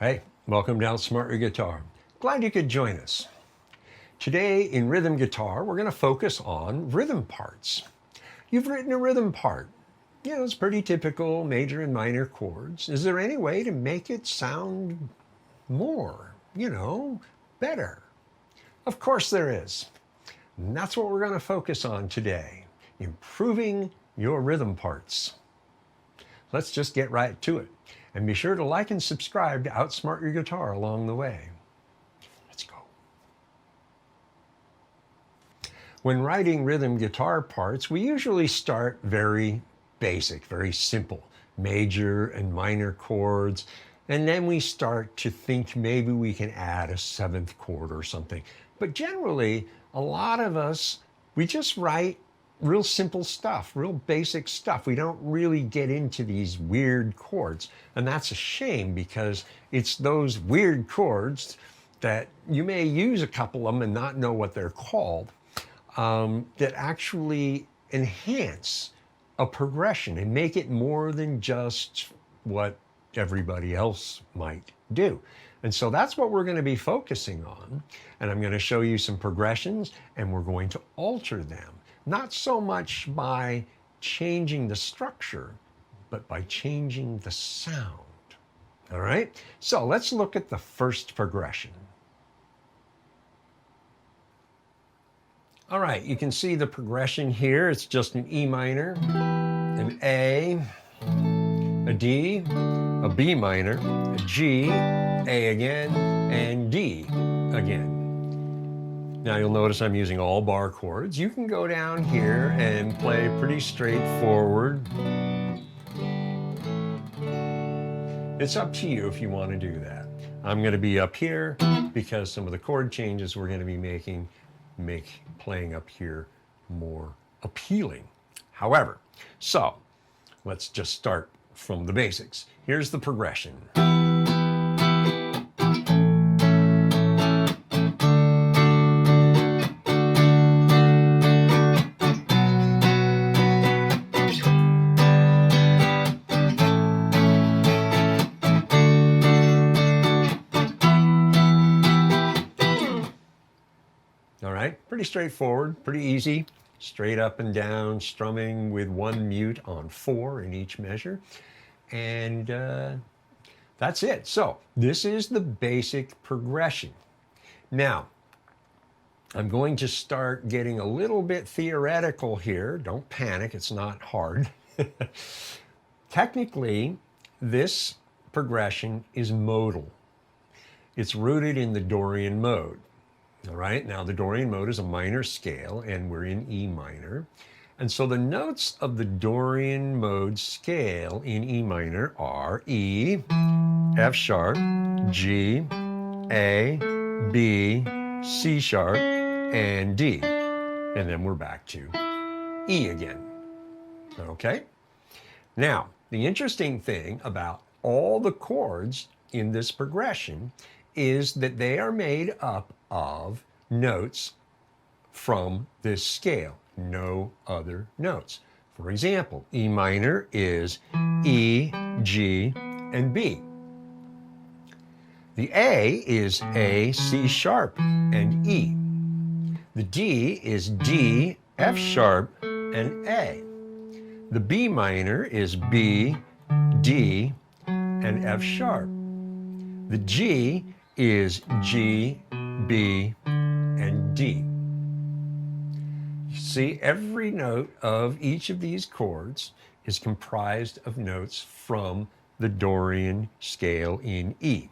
Hey, welcome to Outsmart Your Guitar. Glad you could join us. Today in rhythm guitar, we're going to focus on rhythm parts. You've written a rhythm part. You know, it's pretty typical major and minor chords. Is there any way to make it sound more, better? Of course there is. And that's what we're going to focus on today, improving your rhythm parts. Let's just get right to it. And be sure to like and subscribe to Outsmart Your Guitar along the way. Let's go. When writing rhythm guitar parts, we usually start very basic, very simple, major and minor chords, and then we start to think maybe we can add a seventh chord or something. But generally, a lot of us, we just write real simple stuff, real basic stuff. We don't really get into these weird chords. And that's a shame because it's those weird chords that you may use a couple of them and not know what they're called, that actually enhance a progression and make it more than just what everybody else might do. And so that's what we're going to be focusing on. And I'm going to show you some progressions and we're going to alter them. Not so much by changing the structure, but by changing the sound. All right? So let's look at the first progression. All right, you can see the progression here. It's just an E minor, an A, a D, a B minor, a G, A again, and D again. Now you'll notice I'm using all bar chords. You can go down here and play pretty straightforward. It's up to you if you want to do that. I'm going to be up here because some of the chord changes we're going to be making make playing up here more appealing. However, so let's just start from the basics. Here's the progression. Pretty straightforward, pretty easy, straight up and down, strumming with one mute on 4 in each measure. And that's it. So this is the basic progression. Now, I'm going to start getting a little bit theoretical here. Don't panic, it's not hard. Technically, this progression is modal. It's rooted in the Dorian mode. All right, now the Dorian mode is a minor scale and we're in E minor. And so the notes of the Dorian mode scale in E minor are E, F sharp, G, A, B, C sharp, and D. And then we're back to E again. Okay? Now, the interesting thing about all the chords in this progression is that they are made up of notes from this scale, no other notes. For example, E minor is E, G, and B. The A is A, C sharp, and E. The D is D, F sharp, and A. The B minor is B, D, and F sharp. The G is G, B, and D. You see, every note of each of these chords is comprised of notes from the Dorian scale in E.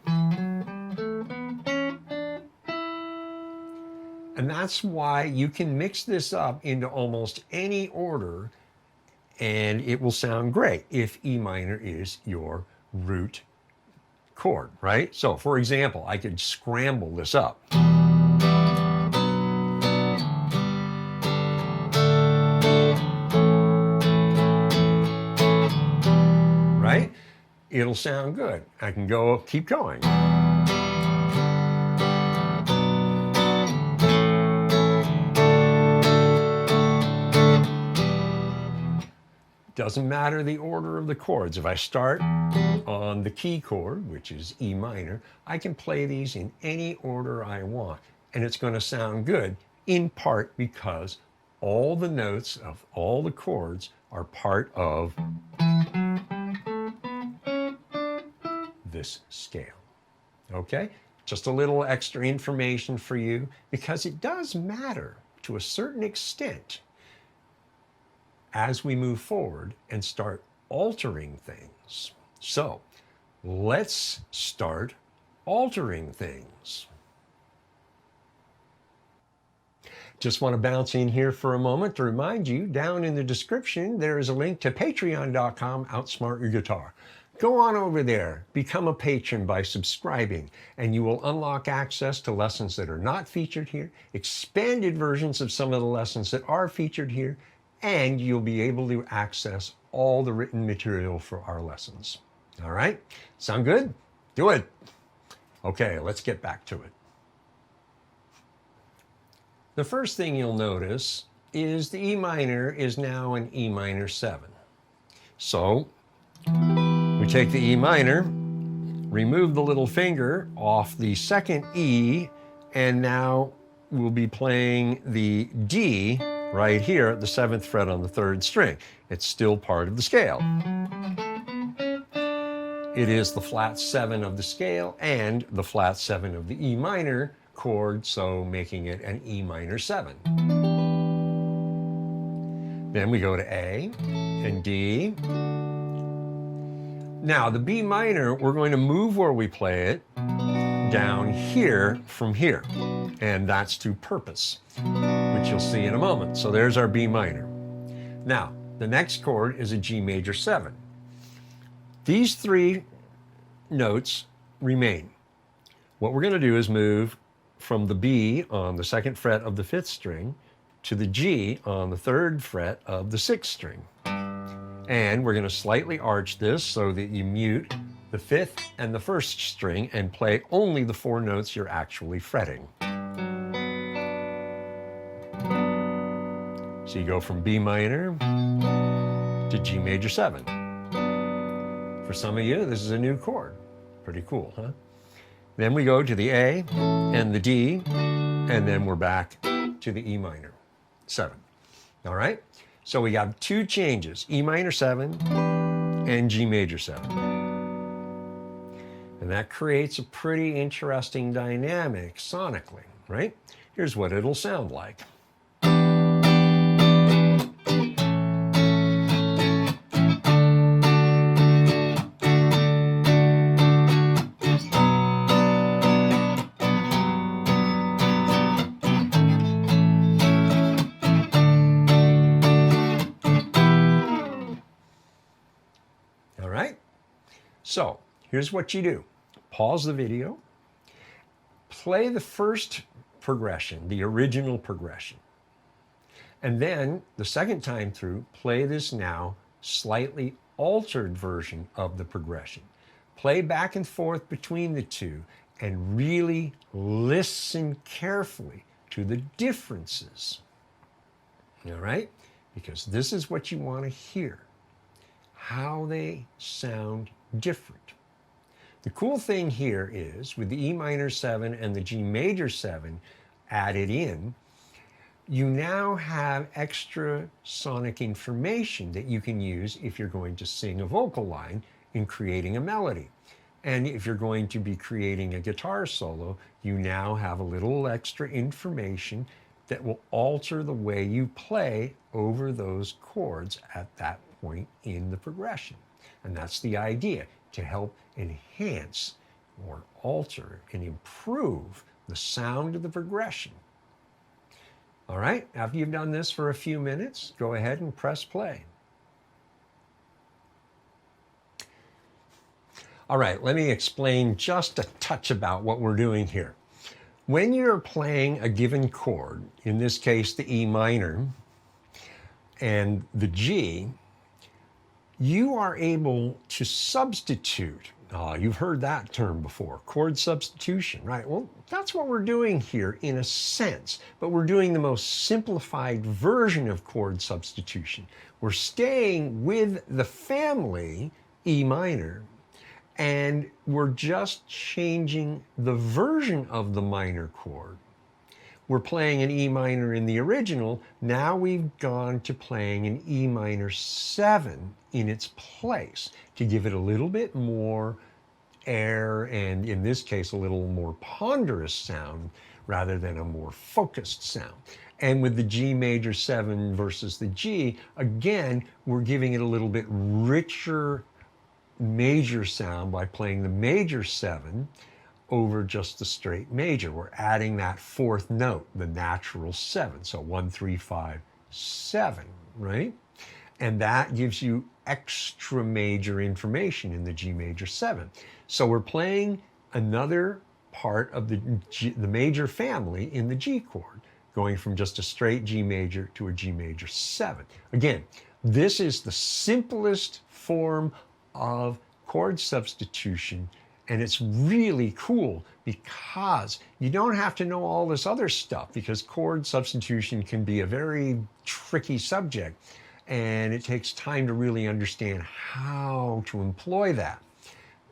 And that's why you can mix this up into almost any order and it will sound great if E minor is your root chord, right? So for example, I could scramble this up. Right? It'll sound good. I can keep going. Doesn't matter the order of the chords. If I start on the key chord, which is E minor, I can play these in any order I want, and it's going to sound good, in part because all the notes of all the chords are part of this scale. Okay? Just a little extra information for you, because it does matter to a certain extent as we move forward and start altering things. So let's start altering things. Just want to bounce in here for a moment to remind you, down in the description, there is a link to patreon.com/outsmart your guitar. Go on over there, become a patron by subscribing, and you will unlock access to lessons that are not featured here, expanded versions of some of the lessons that are featured here, and you'll be able to access all the written material for our lessons. All right? Sound good? Do it. Okay, let's get back to it. The first thing you'll notice is the E minor is now an E minor 7. So we take the E minor, remove the little finger off the second E, and now we'll be playing the D right here at the 7th fret on the 3rd string. It's still part of the scale. It is the flat 7 of the scale and the flat 7 of the E minor chord, so making it an E minor 7. Then we go to A and D. Now the B minor, we're going to move where we play it down here from here, and that's to purpose, which you'll see in a moment. So there's our B minor. Now, the next chord is a G major 7. These three notes remain. What we're going to do is move from the B on the 2nd fret of the 5th string to the G on the 3rd fret of the 6th string. And we're going to slightly arch this so that you mute the 5th and the 1st string and play only the 4 notes you're actually fretting. So you go from B minor to G major 7. For some of you, this is a new chord. Pretty cool, huh? Then we go to the A and the D, and then we're back to the E minor 7. All right? So we got 2 changes, E minor 7 and G major 7. And that creates a pretty interesting dynamic sonically, right? Here's what it'll sound like. So here's what you do. Pause the video, play the first progression, the original progression, and then the second time through, play this now slightly altered version of the progression. Play back and forth between the two and really listen carefully to the differences. All right? Because this is what you want to hear, how they sound different. The cool thing here is with the E minor 7 and the G major 7 added in, you now have extra sonic information that you can use if you're going to sing a vocal line in creating a melody. And if you're going to be creating a guitar solo, you now have a little extra information that will alter the way you play over those chords at that point in the progression. And that's the idea, to help enhance or alter and improve the sound of the progression. All right, after you've done this for a few minutes, go ahead and press play. All right, let me explain just a touch about what we're doing here. When you're playing a given chord, in this case the E minor and the G, you are able to substitute You've heard that term before, chord substitution, right? Well, that's what we're doing here in a sense, but we're doing the most simplified version of chord substitution. We're staying with the family E minor, and we're just changing the version of the minor chord. We're playing an E minor in the original. Now we've gone to playing an E minor 7 in its place to give it a little bit more air and, in this case, a little more ponderous sound rather than a more focused sound. And with the G major 7 versus the G, again, we're giving it a little bit richer major sound by playing the major 7 over just the straight major. We're adding that fourth note, the natural 7. So 1, 3, 5, 7, right? And that gives you extra major information in the G major 7. So we're playing another part of the major family in the G chord, going from just a straight G major to a G major 7. Again, this is the simplest form of chord substitution, and it's really cool because you don't have to know all this other stuff, because chord substitution can be a very tricky subject, and it takes time to really understand how to employ that.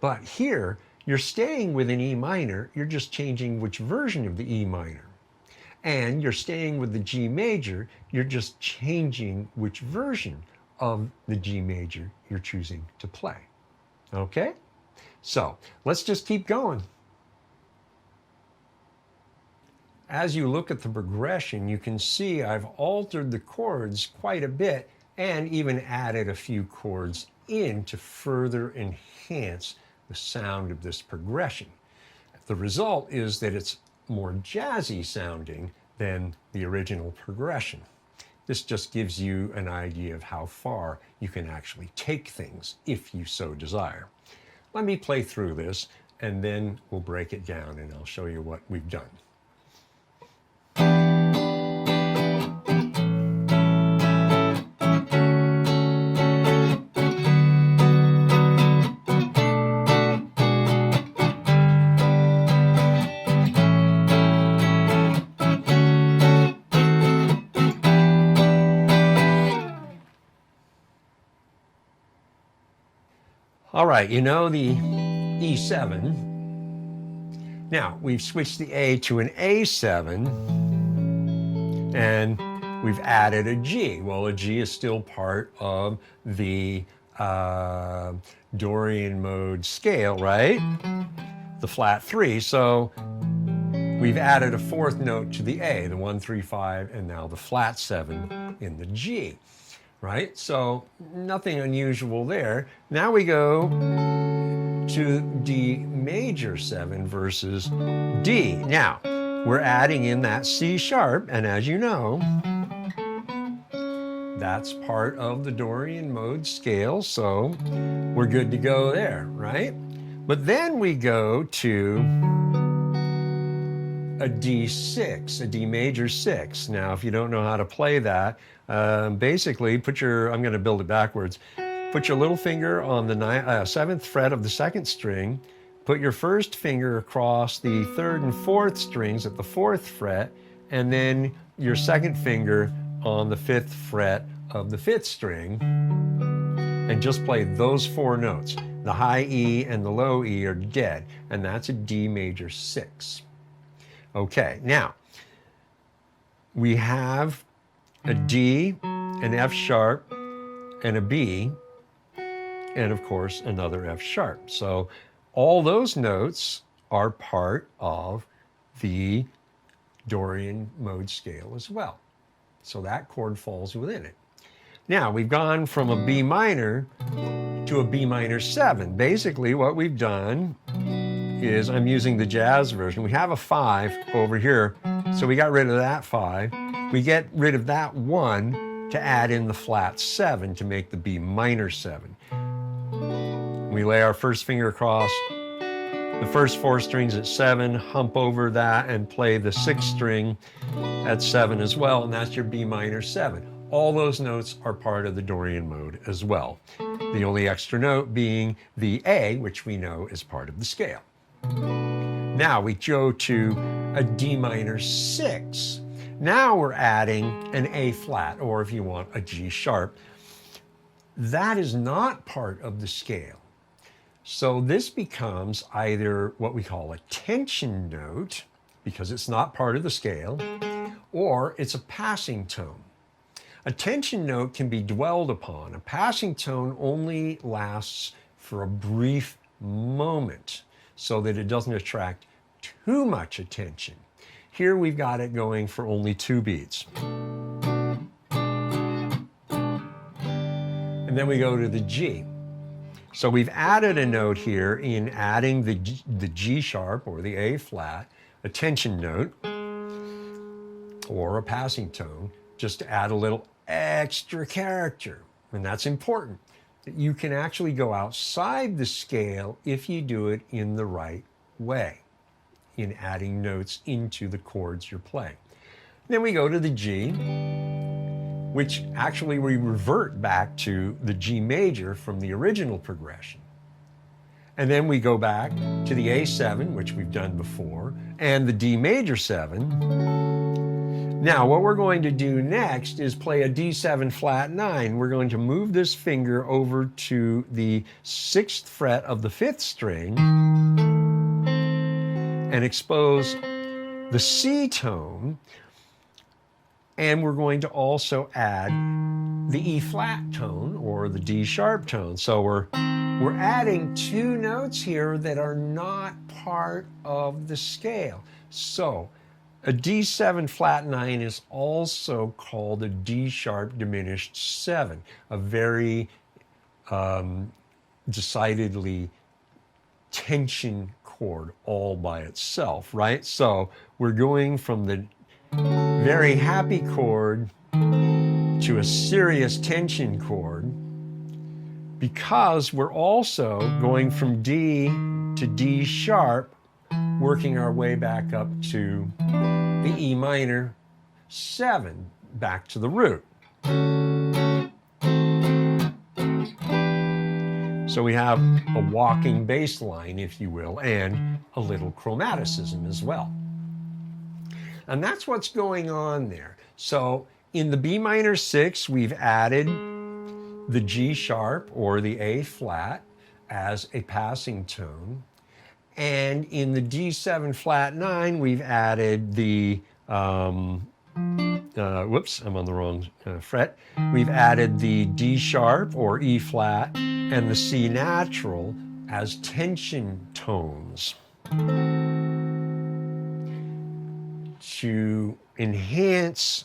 But here, you're staying with an E minor, you're just changing which version of the E minor. And you're staying with the G major, you're just changing which version of the G major you're choosing to play. Okay? So let's just keep going. As you look at the progression, you can see I've altered the chords quite a bit and even added a few chords in to further enhance the sound of this progression. The result is that it's more jazzy sounding than the original progression. This just gives you an idea of how far you can actually take things if you so desire. Let me play through this and then we'll break it down and I'll show you what we've done. All right, you know the E7. Now, we've switched the A to an A7, and we've added a G. Well, a G is still part of the Dorian mode scale, right? The flat 3, so we've added a fourth note to the A, the 1, 3, 5, and now the flat 7 in the G. Right? So nothing unusual there. Now we go to D major 7 versus D. Now, we're adding in that C sharp, and as you know, that's part of the Dorian mode scale, so we're good to go there, right? But then we go to a D6, a D major 6. Now, if you don't know how to play that, basically I'm going to build it backwards. Put your little finger on the 7th fret of the 2nd string, put your first finger across the 3rd and 4th strings at the 4th fret, and then your 2nd finger on the 5th fret of the 5th string, and just play those 4 notes. The high E and the low E are dead, and that's a D major 6. Okay, now, we have a D, an F sharp, and a B, and of course another F sharp. So all those notes are part of the Dorian mode scale as well. So that chord falls within it. Now we've gone from a B minor to a B minor 7. Basically what we've done is, I'm using the jazz version, we have a 5 over here, so we got rid of that 5. We get rid of that 1 to add in the flat 7 to make the B minor 7. We lay our first finger across the first 4 strings at 7, hump over that and play the 6th string at 7 as well, and that's your B minor 7. all those notes are part of the Dorian mode as well. The only extra note being the A, which we know is part of the scale. Now we go to a D minor 6. Now we're adding an A flat, or if you want, a G sharp. That is not part of the scale. So this becomes either what we call a tension note, because it's not part of the scale, or it's a passing tone. A tension note can be dwelled upon. A passing tone only lasts for a brief moment so that it doesn't attract too much attention. Here we've got it going for only 2 beats. And then we go to the G. So we've added a note here in adding the G sharp or the A flat, a tension note or a passing tone, just to add a little extra character. And that's important, that you can actually go outside the scale if you do it in the right way, in adding notes into the chords you're playing. Then we go to the G, which actually we revert back to the G major from the original progression. And then we go back to the A7, which we've done before, and the D major 7. Now, what we're going to do next is play a D7 flat 9. We're going to move this finger over to the 6th fret of the 5th string and expose the C tone. And we're going to also add the E flat tone or the D sharp tone. So we're adding 2 notes here that are not part of the scale. So a D7 flat 9 is also called a D sharp diminished 7, a very decidedly tension chord all by itself, right? So we're going from the very happy chord to a serious tension chord, because we're also going from D to D sharp, working our way back up to the E minor 7, back to the root. So we have a walking bass line, if you will, and a little chromaticism as well. And that's what's going on there. So in the B minor 6, we've added the G sharp or the A flat as a passing tone. And in the D7 flat 9, we've added the, whoops, I'm on the wrong fret. We've added the D sharp or E flat and the C natural as tension tones to enhance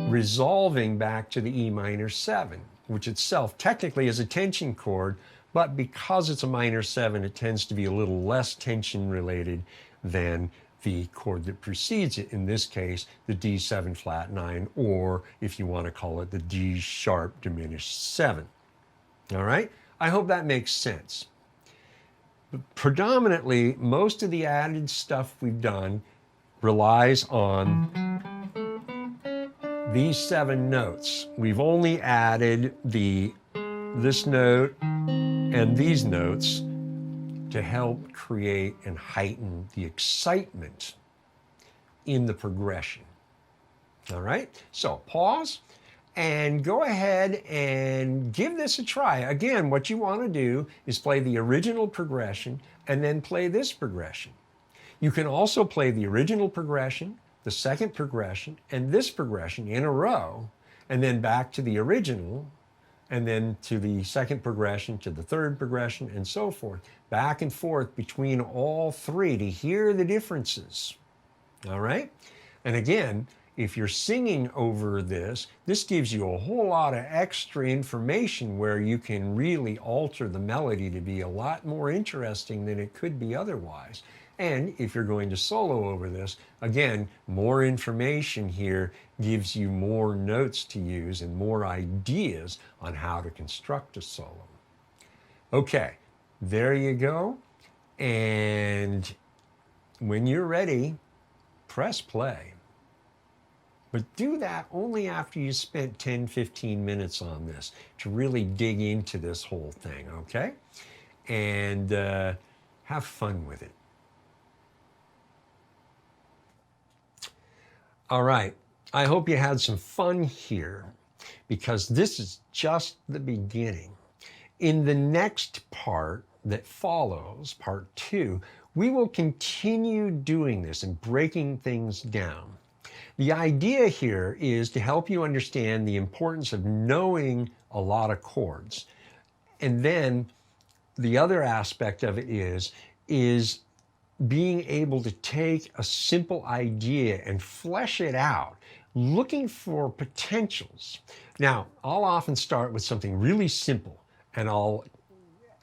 resolving back to the E minor 7, which itself technically is a tension chord, but because it's a minor 7, it tends to be a little less tension related than the chord that precedes it, in this case, the D7 flat 9, or if you want to call it the D sharp diminished 7. All right? I hope that makes sense. But predominantly, most of the added stuff we've done relies on these 7 notes. We've only added this note and these notes to help create and heighten the excitement in the progression. All right, so pause and go ahead and give this a try. Again, what you want to do is play the original progression and then play this progression. You can also play the original progression, the second progression, and this progression in a row, and then back to the original, and then to the second progression, to the third progression, and so forth. Back and forth between all 3 to hear the differences. All right? And again, if you're singing over this, this gives you a whole lot of extra information where you can really alter the melody to be a lot more interesting than it could be otherwise. And if you're going to solo over this, again, more information here gives you more notes to use and more ideas on how to construct a solo. Okay, there you go. And when you're ready, press play. But do that only after you spent 10, 15 minutes on this to really dig into this whole thing, okay? And have fun with it. All right, I hope you had some fun here because this is just the beginning. In the next part that follows, part 2, we will continue doing this and breaking things down. The idea here is to help you understand the importance of knowing a lot of chords. And then the other aspect of it is being able to take a simple idea and flesh it out, looking for potentials. Now, I'll often start with something really simple and I'll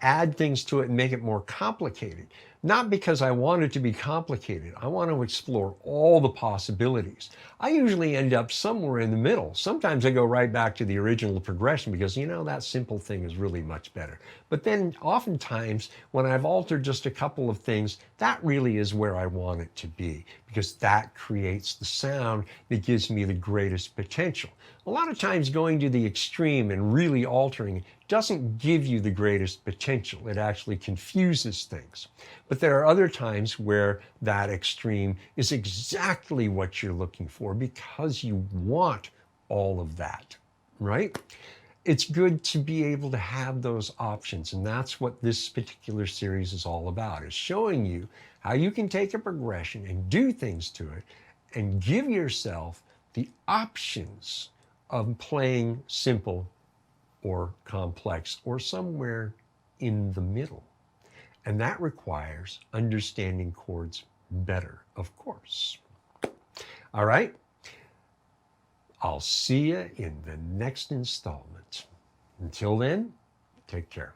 add things to it and make it more complicated. Not because I want it to be complicated. I want to explore all the possibilities. I usually end up somewhere in the middle. Sometimes I go right back to the original progression because, you know, that simple thing is really much better. But then oftentimes when I've altered just a couple of things, that really is where I want it to be because that creates the sound that gives me the greatest potential. A lot of times going to the extreme and really altering doesn't give you the greatest potential. It actually confuses things. But there are other times where that extreme is exactly what you're looking for because you want all of that, right? It's good to be able to have those options. And that's what this particular series is all about, is showing you how you can take a progression and do things to it and give yourself the options of playing simple or complex or somewhere in the middle. And that requires understanding chords better, of course. All right. I'll see you in the next installment. Until then, take care.